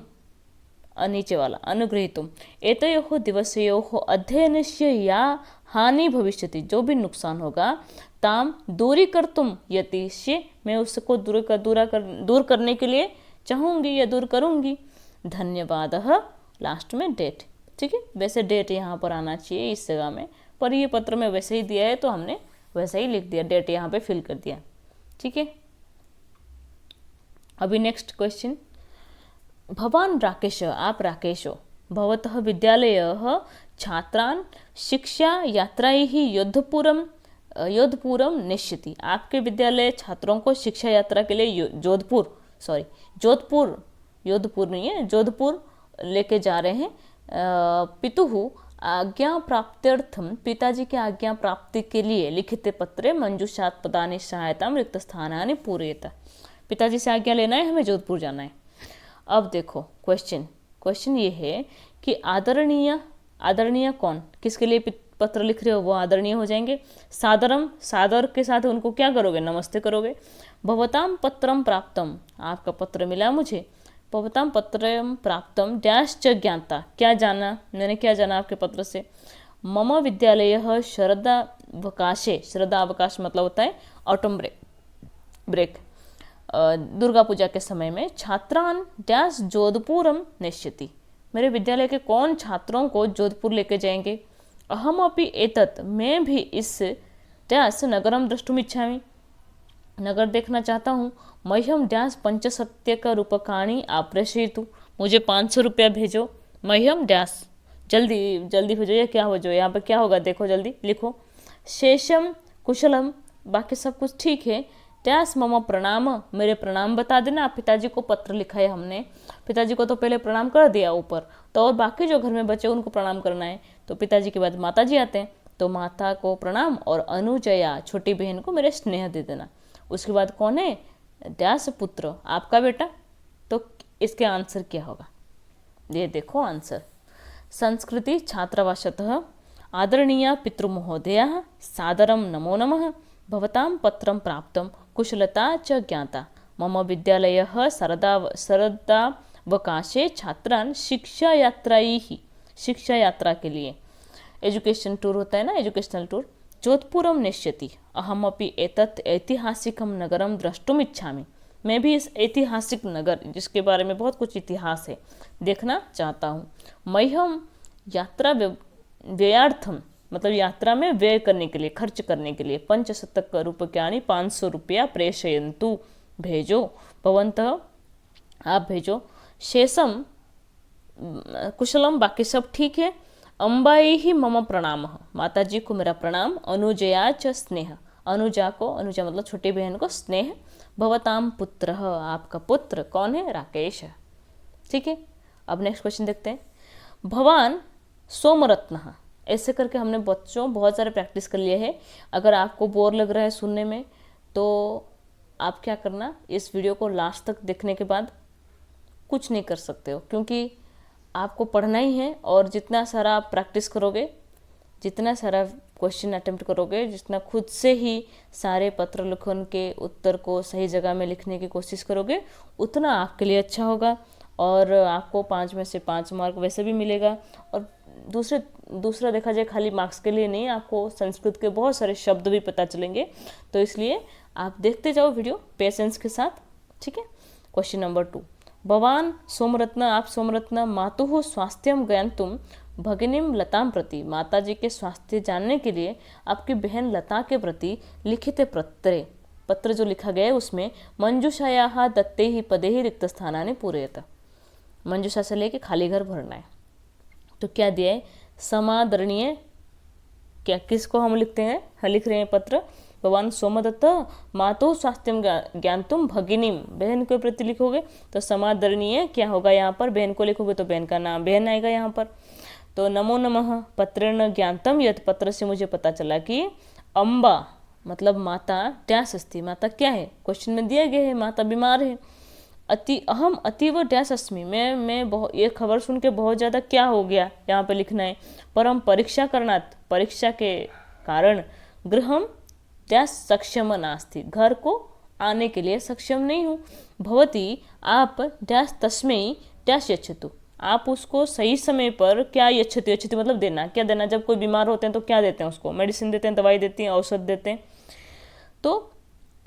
Speaker 1: नीचे वाला अनुगृहीतुम, एतयोः दिवसयोः अध्ययनस्य या हानि भविष्यति, जो भी नुकसान होगा, ताम दूरीकर्तुम यतिष्ये, मैं उसको दूर करने के लिए चाहूँगी या दूर करूँगी। धन्यवादः, लास्ट में डेट। ठीक है, वैसे डेट यहाँ पर आना चाहिए इस जगह में, पर ये पत्र में वैसे ही दिया है तो हमने वैसे ही लिख दिया, डेट यहाँ पे फिल कर दिया। ठीक है, अभी नेक्स्ट क्वेश्चन। भवान राकेश, आप राकेश हो, भवतः विद्यालयः छात्रान शिक्षा यात्राई ही योधपुरम निश्चिति। आपके विद्यालय छात्रों को शिक्षा यात्रा के लिए जोधपुर नहीं है, जोधपुर लेके जा रहे हैं। पितुः आज्ञा प्राप्त्यर्थम, पिताजी की आज्ञा प्राप्ति के लिए लिखित पत्रे मंजूषात पदानि सहायता रिक्त स्थानानि पूरयेत। पिताजी से आज्ञा लेना है, हमें जोधपुर जाना है। अब देखो क्वेश्चन ये है कि आदरणीय कौन, किसके लिए पत्र लिख रहे हो, वो आदरणीय हो जाएंगे। सादर के साथ उनको क्या करोगे, नमस्ते करोगे। भवताम पत्रम प्राप्तम, आपका पत्र मिला मुझे। भवताम पत्रम प्राप्तम डैश च ज्ञाता, क्या जाना, मैंने क्या जाना आपके पत्र से। मम विद्यालय शरदावकाशे, शरदावकाश मतलब होता है ऑटम ब्रेक, दुर्गा पूजा के समय में। छात्रान डैश जोधपुरम निश्चिति, मेरे विद्यालय के कौन छात्रों को जोधपुर लेके जाएंगे। अहम अपि एतत्, मैं भी इस डैश नगरम द्रष्टुम इच्छामि, नगर देखना चाहता हूँ। मह्यम डैश पंचसत्यक रूपकाणि आप्रेषयतु, मुझे 500 रुपया भेजो। मह्यम डैश, जल्दी भेजो, या क्या हो जो यहाँ पे क्या होगा देखो, जल्दी लिखो। शेषम कुशलम, बाकी सब कुछ ठीक है। डैश मम प्रणाम, मेरे प्रणाम बता देना। पिताजी को पत्र लिखा है हमने, पिताजी को तो पहले प्रणाम कर दिया ऊपर, तो और बाकी जो घर में बचे उनको प्रणाम करना है। तो पिताजी के बाद माता जी आते हैं, तो माता को प्रणाम, और अनुजया छोटी बहन को मेरे स्नेह दे देना। उसके बाद कौन है, डैश पुत्र, आपका बेटा। तो इसके आंसर क्या होगा, ये देखो आंसर। संस्कृति छात्रावासतः आदरणीय पितृमहोदयः सादरं नमो नमः। भवतां पत्रं प्राप्तं कुशलता च ज्ञाता। मम विद्यालयः शरदावकाशे छात्रान् शिक्षा यात्रा के लिए, एजुकेशन टूर होता है ना, एजुकेशनल टूर, जोधपुरम निश्चिति। अहमपि एतत् ऐतिहासिकं नगरम द्रष्टुम इच्छामि, मैं भी इस ऐतिहासिक नगर जिसके बारे में बहुत कुछ इतिहास है देखना चाहता हूँ। मह्यम यात्रा व्ययार्थम, मतलब यात्रा में व्यय करने के लिए, खर्च करने के लिए, 500 रूप्यकाणि 500 रुपया प्रेषयन्तु, भेजो। भवन्तः, आप भेजो। शेषम कुशलम, बाकी सब ठीक है। अम्बाई ही मम प्रणाम, माता जी को मेरा प्रणाम। अनुजया च स्नेह, अनुजा मतलब छोटी बहन को स्नेह। भवताम पुत्र, आपका पुत्र कौन है, राकेश है। ठीक है, अब नेक्स्ट क्वेश्चन देखते हैं। भवान सोमरत्न, ऐसे करके हमने बच्चों बहुत सारे प्रैक्टिस कर लिए है। अगर आपको बोर लग रहा है सुनने में, तो आप क्या करना, इस वीडियो को लास्ट तक देखने के बाद कुछ नहीं कर सकते हो, क्योंकि आपको पढ़ना ही है। और जितना सारा आप प्रैक्टिस करोगे, जितना सारा क्वेश्चन अटेम्प्ट करोगे, जितना खुद से ही सारे पत्र लेखन के उत्तर को सही जगह में लिखने की कोशिश करोगे, उतना आपके लिए अच्छा होगा। और आपको 5 में से 5 मार्क वैसे भी मिलेगा। और दूसरा देखा जाए, खाली मार्क्स के लिए नहीं, आपको संस्कृत के बहुत सारे शब्द भी पता चलेंगे। तो इसलिए आप देखते जाओ वीडियो पेशेंस के साथ। ठीक है, क्वेश्चन नंबर 2। भवान सोमरत्न, आप सोमरत्न, मातुः स्वास्थ्यम ज्ञातुम भगिनीम लताम प्रति, माता जी के स्वास्थ्य जानने के लिए आपकी बहन लता के प्रति लिखित पत्र जो लिखा गया है उसमें मंजूषायाः दत्ते ही पदे ही रिक्त स्थानानि पूरयेत, मंजूषा से लेके खाली घर भरना है। तो क्या दिया है, समादरणीय, क्या किसको हम लिखते हैं, लिख रहे हैं पत्र। भगवान सोमदत्त मातु स्वास्थ्यम ज्ञातुम भगिनीम, बहन के प्रति लिखोगे तो समादरणीय क्या होगा, यहाँ पर बहन को लिखोगे तो बहन का नाम बहन आएगा यहाँ पर। तो नमो नमः पत्रेण ज्ञातम यत्, पत्र से मुझे पता चला कि अम्बा मतलब माता डैश अस्ति, माता क्या है, क्वेश्चन में दिया गया है माता बीमार है। अहम अतीव डैश अस्मि, मैं बहुत, ये खबर सुन के बहुत ज़्यादा क्या हो गया यहाँ पे लिखना है। परम परीक्षा करणात्, परीक्षा के कारण, गृहम डैश सक्षम नास्ति, घर को आने के लिए सक्षम नहीं हूँ। भवती, आप डैश तस्मै डैश यच्छतु, आप उसको सही समय पर क्या यच्छति, यच्छति मतलब देना, क्या देना, जब कोई बीमार होते हैं तो क्या देते हैं उसको, मेडिसिन देते हैं, दवाई देती हैं, औषध देते हैं। तो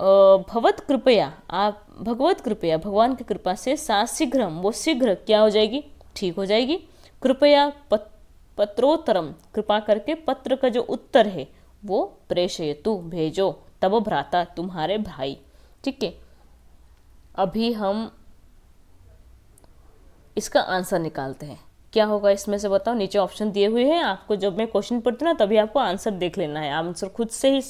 Speaker 1: भगवत कृपया, आप भगवत कृपया, भगवान की कृपा से, शीघ्रम, वो शीघ्र क्या हो जाएगी, ठीक हो जाएगी। कृपया पत्रोत्तरम, कृपा करके पत्र का जो उत्तर है वो प्रेषयतु, भेजो। तब भ्राता, तुम्हारे भाई। ठीक है, अभी हम इसका आंसर निकालते हैं। क्या होगा इसमें से बताओ। नीचे ऑप्शन दिए हुए हैं, आपको जब मैं क्वेश्चन पढ़ती हूँ ना तभी आपको आंसर देख लेना है, आंसर खुद से ही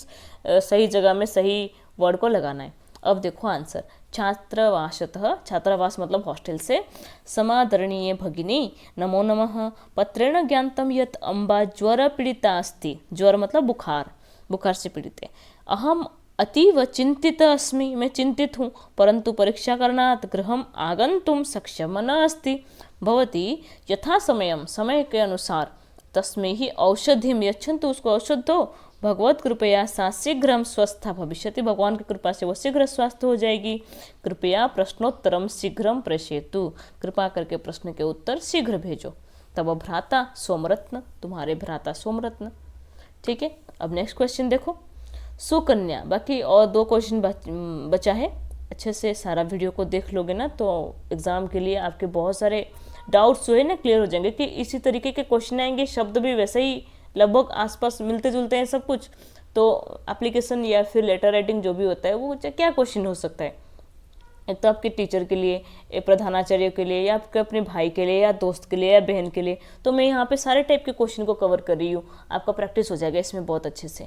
Speaker 1: सही जगह में सही वर्ड को लगाना है। अब देखो आंसर, छात्रावासतः, छात्रावास मतलब हॉस्टल से, समादरणीय भगिनी नमो नमः, पत्रेण ज्ञातम यत् अम्बा ज्वर पीड़िता अस्ति, ज्वर मतलब बुखार, बुखार से पीड़ित है, अहम अतीव चिंतित अस्मि, मैं चिंतित हूँ, परंतु परीक्षा करणात् गृहम आगंतुम सक्षम न अस्ति, भवती यथा समयम, समय के अनुसार, तस्मै ही औषधिम यच्छन्तु, उसको औषध दो, भगवत कृपया सा शीघ्र स्वस्था भविष्यति, भगवान की कृपा से वो शीघ्र स्वस्थ हो जाएगी, कृपया प्रश्नोत्तरम शीघ्र प्रेषयतु, कृपा करके प्रश्न के उत्तर शीघ्र भेजो, तब भ्राता सोमरत्न, तुम्हारे भ्राता सोमरत्न। ठीक है, अब नेक्स्ट क्वेश्चन देखो, सुकन्या, बाकी और 2 क्वेश्चन बचा है, अच्छे से सारा वीडियो को देख लोगे ना तो एग्ज़ाम के लिए आपके बहुत सारे डाउट्स जो है ना क्लियर हो जाएंगे, कि इसी तरीके के क्वेश्चन आएंगे, शब्द भी वैसे ही लगभग आसपास मिलते जुलते हैं सब कुछ, तो एप्लीकेशन या फिर लेटर राइटिंग जो भी होता है वो क्या क्वेश्चन हो सकता है, एक तो आपके टीचर के लिए, एक प्रधानाचार्य के लिए, या आपके अपने भाई के लिए, या दोस्त के लिए, या बहन के लिए, तो मैं यहाँ पे सारे टाइप के क्वेश्चन को कवर कर रही हूँ, आपका प्रैक्टिस हो जाएगा इसमें बहुत अच्छे से।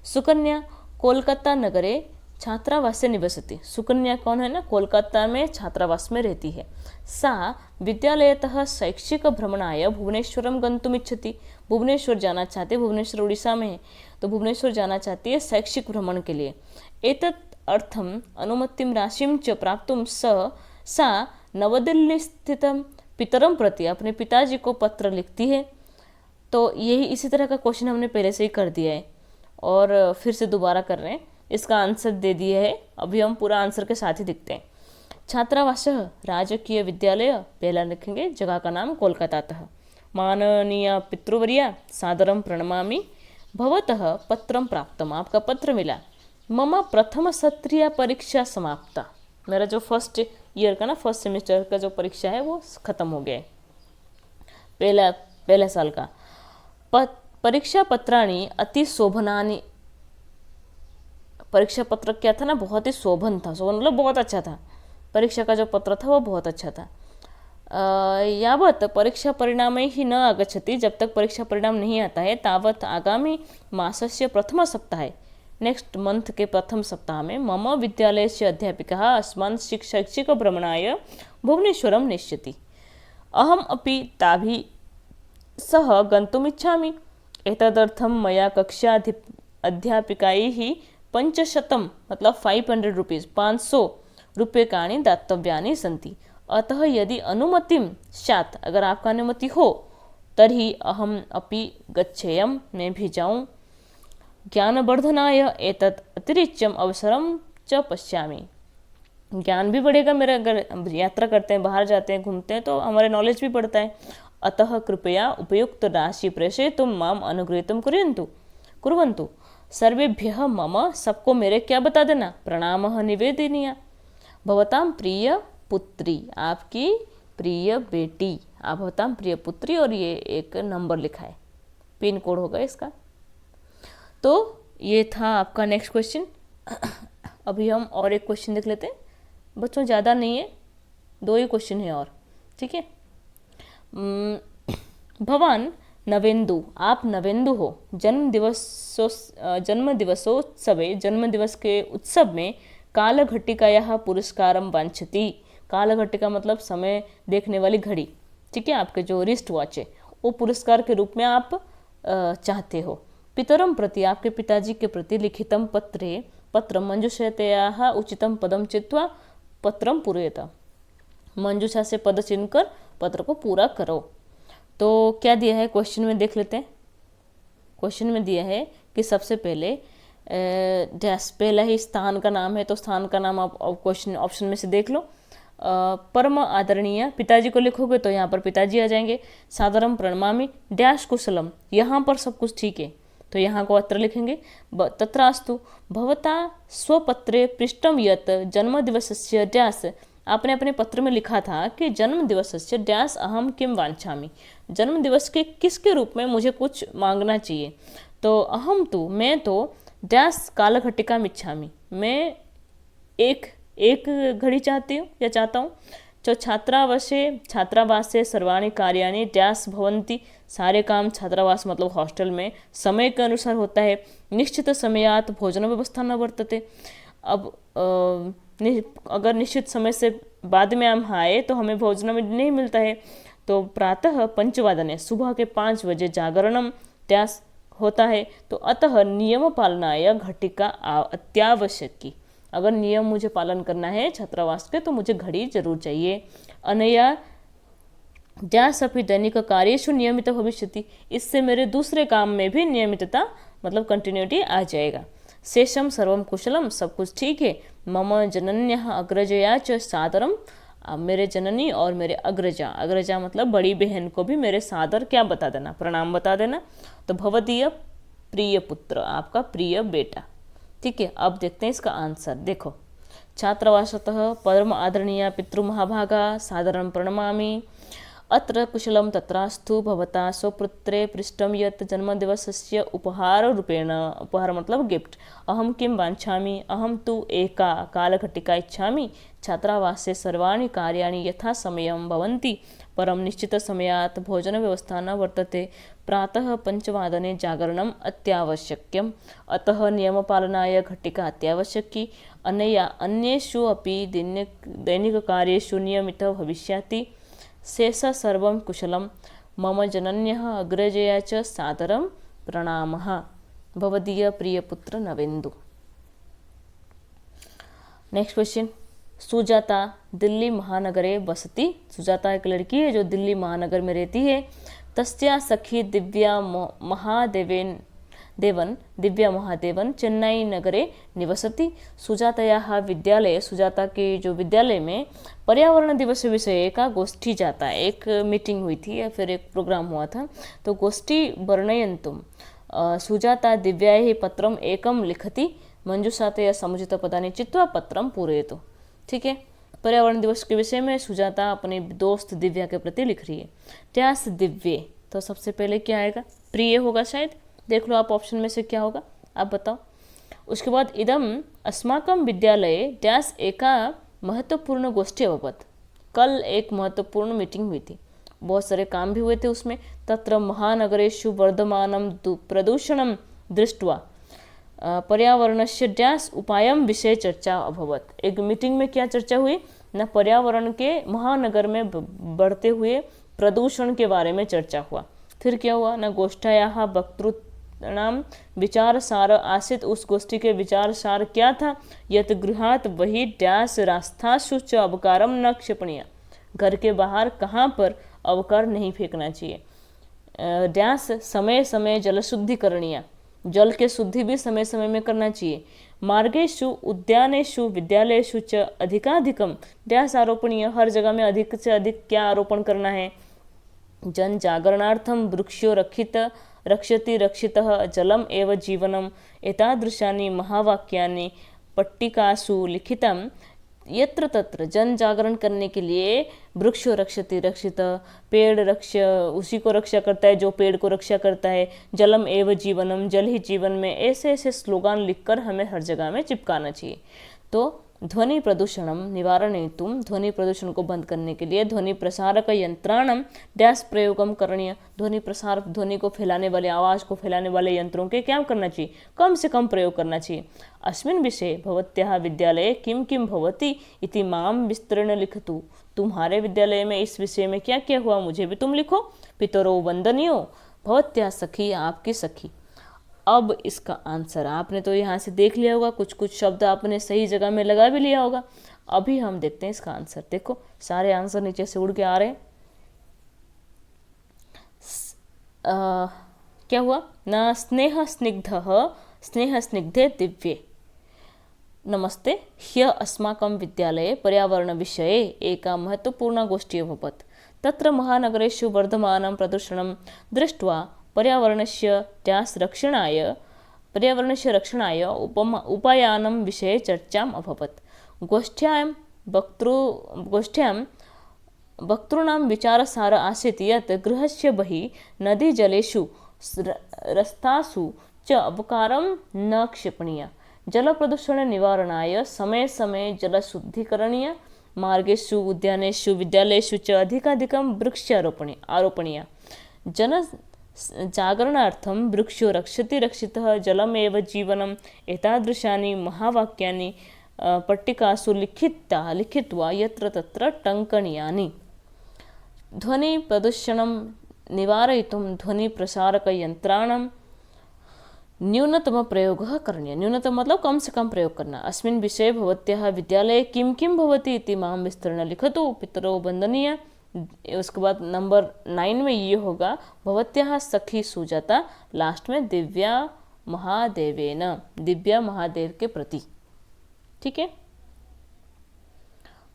Speaker 1: सुकन्या कोलकाता नगरे छात्रावासे निवसति, सुकन्या कौन है ना, कोलकाता में छात्रावास में रहती है। सा विद्यालयतः शैक्षिक भ्रमणाय भुवनेश्वरम गंतुमिच्छति, भुवनेश्वर जाना चाहते, भुवनेश्वर उड़ीसा में है, तो भुवनेश्वर जाना चाहती है शैक्षिक भ्रमण के लिए। एतत् अर्थम अनुमतिम राशिम च प्राप्तुम सा नवदिल्ली स्थित पितरम प्रति, अपने पिताजी को पत्र लिखती है। तो यही इसी तरह का क्वेश्चन हमने पहले से ही कर दिया है और फिर से दोबारा कर रहे हैं, इसका आंसर दे दिया है, अभी हम पूरा आंसर के साथ ही दिखते हैं। छात्रावास राजकीय विद्यालय, पहला लिखेंगे जगह का नाम कोलकातातः, माननीय पितृवर्या सादरम प्रणमामि, भवतः पत्रम प्राप्तम, आपका पत्र मिला, मम प्रथम सत्रीय परीक्षा समाप्ता, मेरा जो फर्स्ट ईयर का ना फर्स्ट सेमेस्टर का जो परीक्षा है वो खत्म हो गया है, पहला साल का। परीक्षा पत्राणि अति शोभनानि, परीक्षा पत्र क्या था ना, बहुत ही शोभन था, शोभन मतलब बहुत अच्छा था, परीक्षा का जो पत्र था वो बहुत अच्छा था। यावत परीक्षा परिणाम ही न आगच्छति, जब तक परीक्षा परिणाम नहीं आता है, तावत आगामी मासस्य प्रथम सप्ताह, नेक्स्ट मंथ के प्रथम सप्ताह में मम विद्यालय से अध्यापिका अस्मान् शैक्षिक भ्रमणाय भुवनेश्वरम नेष्यति, अहम अपि ताभिः सह गन्तुमिच्छामि, एतदर्थं मया कक्षा अध्यापिकायै 500 मतलब 500 रुपीज़ 500 रूप्यकाणि दातव्यानि सन्ति, अतः यदि अनुमतिं स्यात्, अगर आपका अनुमति हो, तर्हि अहम अपि गच्छेयम, मैं भी जाऊँ, ज्ञानवर्धनाय एतत् अतिरिच्यम अवसरम च पश्यामि, ज्ञान भी बढ़ेगा मेरा, अगर यात्रा करते हैं, बाहर जाते हैं, घूमते हैं तो हमारे नॉलेज भी बढ़ता है, अतः कृपया उपयुक्त राशि प्रेषयितुं माम अनुगृहीतुं कुर्वन्तु, सर्वेभ्यः मम, सबको मेरे क्या बता देना, प्रणामः निवेदनीय, भवतां प्रिय पुत्री, आपकी प्रिय बेटी, आप भवतां प्रिय पुत्री, और ये एक नंबर लिखा है, पिन कोड होगा इसका। तो ये था आपका नेक्स्ट क्वेश्चन। अभी हम और एक क्वेश्चन देख लेते हैं बच्चों, ज़्यादा नहीं है, 2 ही क्वेश्चन है और, ठीक है। भवान नवेंदु, आप नवेंदु हो, जन्मदिवसोत्सवे, जन्मदिवस के उत्सव में कालघटिकायाः पुरस्कारं वांछति, कालघटिका मतलब समय देखने वाली घड़ी, ठीक है, आपके जो रिस्ट वॉच है वो पुरस्कार के रूप में आप चाहते हो। पितरम प्रति, आपके पिताजी के प्रति लिखितम पत्रम मंजुषतयाः उचितम पदम चित्वा पत्रम पूरयत, मंजुषा से पद चुनकर पत्र को पूरा करो। तो क्या दिया है क्वेश्चन में देख लेते हैं। क्वेश्चन में दिया है कि सबसे पहले डैश, पहला ही स्थान का नाम है तो स्थान का नाम आप क्वेश्चन ऑप्शन में से देख लो। परम आदरणीय, पिताजी को लिखोगे तो यहाँ पर पिताजी आ जाएंगे। सादरम प्रणमामि डैश कुशलम, यहाँ पर सब कुछ ठीक है तो यहाँ को अत्र लिखेंगे। तत्रास्तु भवता स्वपत्रे पृष्ठम यत् जन्मदिवसस्य डैश, आपने अपने पत्र में लिखा था कि जन्मदिवसस्य डैश अहम किम वांछामि, जन्मदिवस के किसके रूप में मुझे कुछ मांगना चाहिए। तो अहम तो, मैं तो डैश कालघटिका मिच्छामि, मैं एक घड़ी चाहती हूँ या चाहता हूँ जो छात्रावासे सर्वाणि कार्याणि डैश भवन्ति, सारे काम छात्रावास मतलब हॉस्टल में समय के अनुसार होता है। निश्चित समयात भोजन व्यवस्था न वर्तते। अब अगर निश्चित समय से बाद में हम आए तो हमें भोजन में नहीं मिलता है। तो प्रातः 5 सुबह के 5 बजे जागरणम डैश होता है। तो अतः नियम पालनाय घटिका अत्यावश्यकी। अगर नियम मुझे पालन करना है छात्रावास के तो मुझे घड़ी जरूर चाहिए। अनया डैश अपनी दैनिक कार्येषु नियमित भविष्यति। इससे मेरे दूसरे काम में भी नियमितता मतलब कंटिन्यूटी आ जाएगा। शेषम सर्वम कुशलम, सब कुछ ठीक है। मम जनन्यः अग्रजया च सादरम, मेरे जननी और मेरे अग्रजा मतलब बड़ी बहन को भी मेरे सादर क्या बता देना, प्रणाम बता देना। तो भवदीय प्रिय पुत्र, आपका प्रिय बेटा। ठीक है, अब देखते हैं इसका आंसर। देखो, छात्रावासतः परम आदरणीय पितृमहाभागा सादरं प्रणमामि। अत्र कुशलं तत्रास्तु भवता स्वपुत्रे पृष्टं यत् जन्मदिवसस्य उपहाररूपेण, उपहार मतलब गिफ्ट, अहं किं वाञ्छामि, अहं तु एका कालघटिका इच्छामि। छात्रावासे सर्वाणि कार्याणि यथासमयं भवन्ति, परं निश्चितसमयात् भोजनव्यवस्था न वर्तते। प्रातः 5 जागरणम् अत्यावश्यकम्, अतः नियमपालनाय घटिका अत्यावश्यकी। अनया अन्येषु अपि दैनिककार्येषु नियमितः भविष्यति। शेष सर्वं कुशलं, मम जनन्यः अग्रजया च सादरं प्रणामः। भवदीय प्रियपुत्र नवेंदु। Next question. सुजाता दिल्ली महानगरे बसती। सुजाता एक लड़की है जो दिल्ली महानगर में रहती है। तस्या सखी दिव्या महादेवन चेन्नई नगरे निवसति। सुजातायाः विद्यालये, सुजाता के जो विद्यालय में पर्यावरण दिवस विषय का गोष्ठी जाता है, एक मीटिंग हुई थी या फिर एक प्रोग्राम हुआ था। तो गोष्ठी वर्णयन्तुं सुजाता दिव्यायै पत्रम एकम लिखति, मंजुषातया समुचितपदानि चित्वा पत्रम पूरयतु। ठीक है, पर्यावरण दिवस के विषय में सुजाता अपने दोस्त दिव्या के प्रति लिख रही है। डैश दिव्ये, तो सबसे पहले क्या आएगा, प्रिय होगा शायद। देख लो आप ऑप्शन में से क्या होगा, आप बताओ। उसके बाद इदम अस्माकं विद्यालये डैश एका महत्वपूर्ण गोष्ठी अभवत। कल एक महत्वपूर्ण मीटिंग हुई थी, बहुत सारे काम भी हुए थे उसमें। तत्र महानगरेषु वर्धमानं प्रदूषणं दृष्ट्वा पर्यावरणस्य डैश उपायं विषय चर्चा अभवत। एक मीटिंग में क्या चर्चा हुई ना, पर्यावरण के महानगर में बढ़ते हुए प्रदूषण के बारे में चर्चा हुआ। फिर क्या हुआ ना, गोष्ठायाः वक्तृणां विचारसार आसीत्। उस गोष्ठी के विचारसार क्या था, यत् गृहात् बहिः डैश रास्तासु च अवकारं न क्षेपणीय। घर के बाहर कहाँ पर अवकार नहीं फेंकना चाहिए। डैश समय समय जल शुद्धि करणीय, जल के शुद्धि भी समय समय में करना चाहिए। मार्गेषु उद्यानेषु विद्यालयेषु च अधिकाधिकम डैश आरोपणीय, हर जगह में अधिक से अधिक क्या आरोपण करना है। जन जागरणार्थम वृक्षो रक्षति रक्षितः जलम एव जीवनम, एतादृशानि महावाक्यानि पट्टिकासु लिखितम। यत्र तत्र जन जागरण करने के लिए वृक्षो रक्षति रक्षित, पेड़ उसी को रक्षा करता है जो पेड़ को रक्षा करता है। जलम एव जीवनम, जल ही जीवन में, ऐसे ऐसे स्लोगान लिखकर हमें हर जगह में चिपकाना चाहिए। तो ध्वनि प्रदूषणम निवारणेतुं, ध्वनि प्रदूषण को बंद करने के लिए ध्वनि प्रसारक यंत्राणम डैश प्रयोगम करणीय। ध्वनि को फैलाने वाले, आवाज़ को फैलाने वाले यंत्रों के क्या करना चाहिए, कम से कम प्रयोग करना चाहिए। अस्मिन् विषये भवत्याः विद्यालये किं किं भवति इति मां विस्तरेण लिखतु। तुम्हारे विद्यालय में इस विषय में क्या क्या हुआ मुझे भी तुम लिखो। पितरो वंदनीयो भवत्याः सखी, आपकी सखी। अब इसका आंसर आपने तो यहाँ से देख लिया होगा, कुछ कुछ शब्द आपने सही जगह में लगा भी लिया होगा। अभी हम देखते हैं इसका आंसर। देखो सारे आंसर नीचे से उड़ के आ रहे हैं। क्या हुआ ना, स्नेह स्निग्धे दिव्ये नमस्ते। ह्य अस्माकं विद्यालये पर्यावरण विषये एका महत्वपूर्णा गोष्ठी अभवत्। तत्र महानगरेषु वर्धमानं प्रदूषणं दृष्ट्वा पर्यावरणस्य रक्षणाय उपायानं विषये चर्चाम् अभवत्। गोष्ठ्यां वक्तॄणां विचारसार आसीत् यत् गृहस्य बहिः नदीजलेषु रस्तासु च अवकारं न क्षेपणीय। जलप्रदूषण निवारणाय समय समय जलशुद्धि करणीय। मार्गेषु उद्यानेषु विद्यालयेषु च अधिकाधिकं आरोपणीया जन जागरणार्थं वृक्षो रक्षति रक्षितः जलमेव जीवनम् एतादृशानि महावाक्यानि पट्टिकासु लिखित्वा यत्र तत्र टङ्कनीयानि। ध्वनि प्रदूषणं निवारयितुं ध्वनिप्रसारकयन्त्राणां न्यूनतम प्रयोगः करणीयः। न्यूनतम मतलब कम से कम प्रयोग करना। अस्मिन् विषये भवत्याः विद्यालये किं किं भवति इति मां विस्तरेण लिखतु पितरौ वन्दनीय। उसके बाद नंबर 9 में ये होगा भवत्याः सखी सुजाता, लास्ट में दिव्या महादेवेन, दिव्या महादेव के प्रति। ठीक है,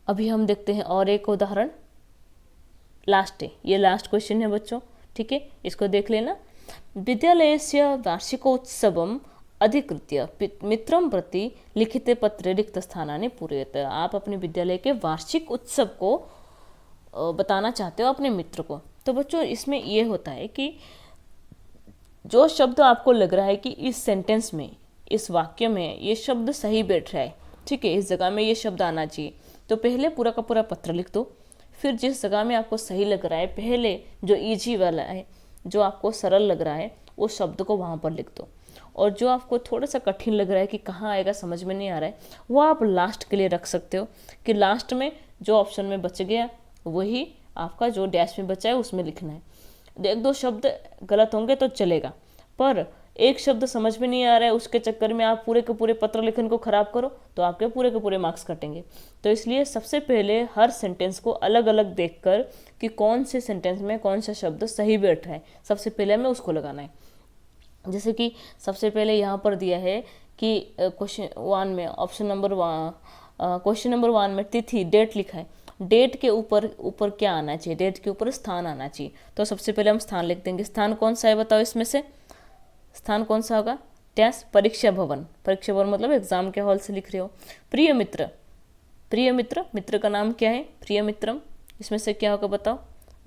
Speaker 1: अभी हम देखते हैं और एक उदाहरण, लास्ट है, ये लास्ट क्वेश्चन है बच्चों। ठीक है, इसको देख लेना। विद्यालयस्य वार्षिकोत्सवम् अधिकृत्य मित्रं प्रति लिखिते पत्रे रिक्तस्थानानि पूरयेत्। आप अपने विद्यालय के वार्षिक उत्सव को बताना चाहते हो अपने मित्र को, तो बच्चों इसमें ये होता है कि जो शब्द आपको लग रहा है कि इस सेंटेंस में, इस वाक्य में ये शब्द सही बैठ रहा है, ठीक है, इस जगह में ये शब्द आना चाहिए, तो पहले पूरा का पूरा पत्र लिख दो। फिर जिस जगह में आपको सही लग रहा है, पहले जो इजी वाला है, जो आपको सरल लग रहा है, उस शब्द को वहाँ पर लिख दो। और जो आपको थोड़ा सा कठिन लग रहा है कि कहाँ आएगा समझ में नहीं आ रहा है, वो आप लास्ट के लिए रख सकते हो कि लास्ट में जो ऑप्शन में बच गया वही आपका जो डैश में बचा है उसमें लिखना है। एक दो शब्द गलत होंगे तो चलेगा, पर एक शब्द समझ में नहीं आ रहा है उसके चक्कर में आप पूरे के पूरे पत्र लेखन को खराब करो तो आपके पूरे के पूरे मार्क्स कटेंगे। तो इसलिए सबसे पहले हर सेंटेंस को अलग अलग देखकर कि कौन से सेंटेंस में कौन सा शब्द सही बैठ रहा है, सबसे पहले हमें उसको लगाना है। जैसे कि सबसे पहले यहाँ पर दिया है कि क्वेश्चन 1 में ऑप्शन नंबर 1 क्वेश्चन नंबर 1 में तिथि डेट लिखा है। डेट के ऊपर क्या आना चाहिए? डेट के ऊपर स्थान आना चाहिए। तो सबसे पहले हम स्थान लिख देंगे। स्थान कौन सा है बताओ इसमें से? स्थान कौन सा होगा? टैस परीक्षा भवन। परीक्षा भवन मतलब एग्जाम के हॉल से लिख रहे हो। प्रिय मित्र, प्रिय मित्र, मित्र का नाम क्या है? प्रिय मित्रम। इसमें से क्या होगा बताओ?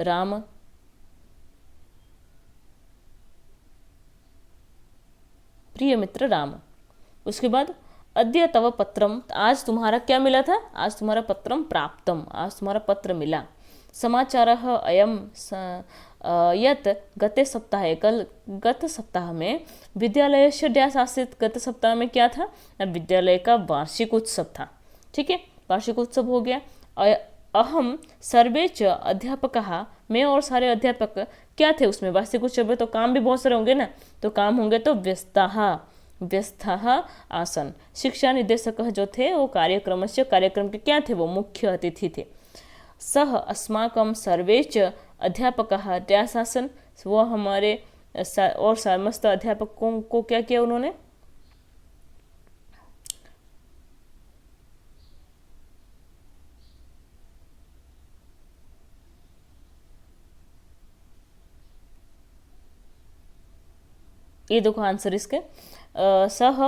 Speaker 1: राम। प्रिय मित्र राम। उसके बाद अद्य तव पत्रम, आज तुम्हारा क्या मिला था? आज तुम्हारा पत्रम प्राप्तम, आज तुम्हारा पत्र मिला। समाचारः अयम यत् गते सप्ताहे, कल गत सप्ताह में विद्यालयस्य डैश आसीत्। गत सप्ताह में क्या था? विद्यालय का वार्षिक उत्सव था। ठीक है, वार्षिक उत्सव हो गया। अहम सर्वे च अध्यापकाः, मैं और सारे अध्यापक क्या थे उसमें? वार्षिक उत्सव है तो काम भी बहुत सारे होंगे ना, तो काम होंगे तो व्यस्ताः आसन। शिक्षा निदेशक जो थे वो कार्यक्रम के क्या थे? वो मुख्य अतिथि थे। सह अस्माकं सर्वे च अध्यापकाः डैश आसन, वो हमारे और समस्त अध्यापकों को क्या किया उन्होंने? ये देखो आंसर इसके, सह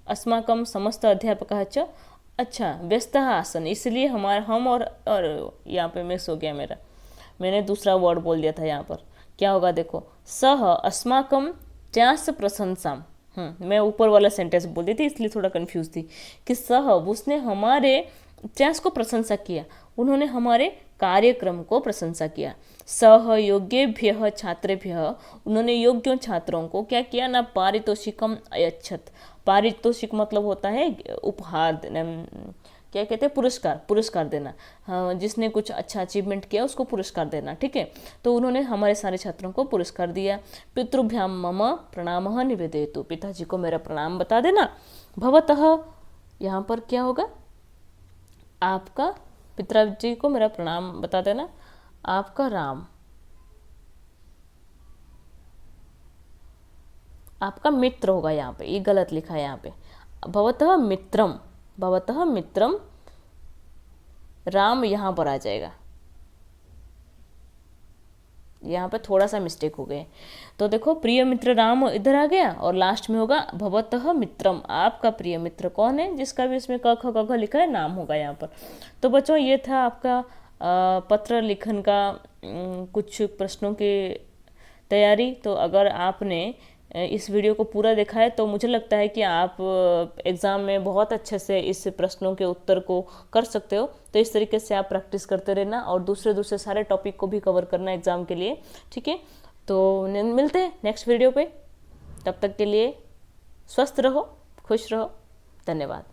Speaker 1: अस्माकं समस्त अध्यापकाः च, अच्छा व्यस्तः आसन, इसलिए हम और यहाँ पे मिस हो गया मेरा, मैंने दूसरा वर्ड बोल दिया था। यहाँ पर क्या होगा देखो, सह अस्माकं ट्यास प्रशंसाम। मैं ऊपर वाला सेंटेंस बोल दी थी इसलिए थोड़ा कंफ्यूज थी कि सह, उसने हमारे ट्यास को प्रशंसा किया, उन्होंने हमारे कार्यक्रम को प्रशंसा किया। सह योग्येभ्यः छात्रेभ्यः, उन्होंने योग्य छात्रों को क्या किया ना, पारितोषिकम अयच्छत। पारितोषिक मतलब होता है उपहार देना, क्या कहते हैं, पुरस्कार देना। हाँ, जिसने कुछ अच्छा अचीवमेंट किया उसको पुरस्कार देना। ठीक है, तो उन्होंने हमारे सारे छात्रों को पुरस्कार दिया। पितृभ्याम मम प्रणामः निवेदयतु, पिताजी को मेरा प्रणाम बता देना। भवतः, यहाँ पर क्या होगा? आपका, पिताजी को मेरा प्रणाम बता देना। आपका राम, आपका मित्र होगा, यहाँ पे ये गलत लिखा है। यहाँ पे भवतः मित्रम, भवतः मित्रम राम यहाँ पर आ जाएगा, यहाँ पे थोड़ा सा मिस्टेक हो गए। तो देखो प्रिय मित्र राम इधर आ गया और लास्ट में होगा भवतः मित्रम, आपका प्रिय मित्र कौन है? जिसका भी इसमें क ख ग घ लिखा है नाम होगा यहाँ पर। तो बच्चों ये था आपका पत्र लिखन का कुछ प्रश्नों की तैयारी। तो अगर आपने इस वीडियो को पूरा देखा है तो मुझे लगता है कि आप एग्ज़ाम में बहुत अच्छे से इस प्रश्नों के उत्तर को कर सकते हो। तो इस तरीके से आप प्रैक्टिस करते रहना और दूसरे दूसरे सारे टॉपिक को भी कवर करना एग्ज़ाम के लिए, ठीक है। तो मिलते हैं नेक्स्ट वीडियो पे, तब तक के लिए स्वस्थ रहो, खुश रहो, धन्यवाद।